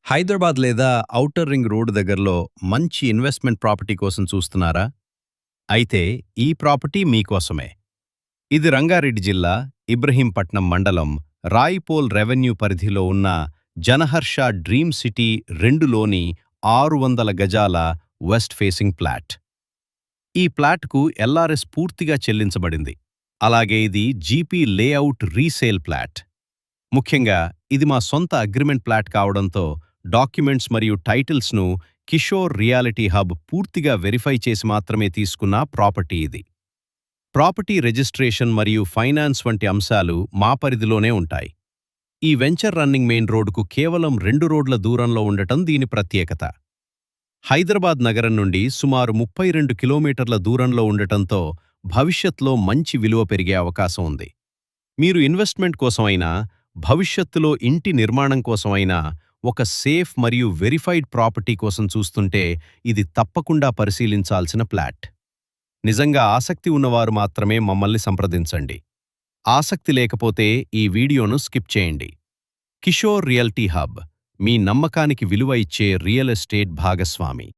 హైదరాబాద్ లేదా outer ring road దగ్గరలో మంచి ఇన్వెస్ట్మెంట్ ప్రాపర్టీ కోసం చూస్తున్నారా? అయితే ఈ ప్రాపర్టీ మీకోసమే. ఇది రంగారెడ్డి జిల్లా ఇబ్రహీంపట్నం మండలం రాయిపోల్ రెవెన్యూ పరిధిలో ఉన్న జనహర్ష డ్రీమ్ సిటీ 2లోని 600 గజాల వెస్ట్ ఫేసింగ్ ప్లాట్. ఈ ప్లాట్కు ఎల్ఆర్ఎస్ పూర్తిగా చెల్లించబడింది. అలాగే ఇది జీపీ లేఅవుట్ రీసేల్ ప్లాట్. ముఖ్యంగా ఇది మా సొంత అగ్రిమెంట్ ప్లాట్ కావడంతో డాక్యుమెంట్స్ మరియు టైటిల్స్ను కిషోర్ రియాలిటీ హబ్ పూర్తిగా వెరిఫై చేసి మాత్రమే తీసుకున్న ప్రాపర్టీ ఇది. ప్రాపర్టీ రిజిస్ట్రేషన్ మరియు ఫైనాన్స్ వంటి అంశాలు మా పరిధిలోనే ఉంటాయి. ఈ వెంచర్ రన్నింగ్ మెయిన్ రోడ్డుకు కేవలం 2 రోడ్ల దూరంలో ఉండటం దీని ప్రత్యేకత. హైదరాబాద్ నగరం నుండి సుమారు 32 కిలోమీటర్ల దూరంలో ఉండటంతో భవిష్యత్లో మంచి విలువ పెరిగే అవకాశం ఉంది. మీరు ఇన్వెస్ట్మెంట్ కోసమైనా, భవిష్యత్తులో ఇంటి నిర్మాణం కోసమైనా ఒక సేఫ్ మరియు వెరిఫైడ్ ప్రాపర్టీ కోసం చూస్తుంటే ఇది తప్పకుండా పరిశీలించాల్సిన ప్లాట్. నిజంగా ఆసక్తి ఉన్నవారు మాత్రమే మమ్మల్ని సంప్రదించండి. ఆసక్తి లేకపోతే ఈ వీడియోను స్కిప్ చేయండి. కిషోర్ రియల్టీ హబ్, మీ నమ్మకానికి విలువ ఇచ్చే రియల్ ఎస్టేట్ భాగస్వామి.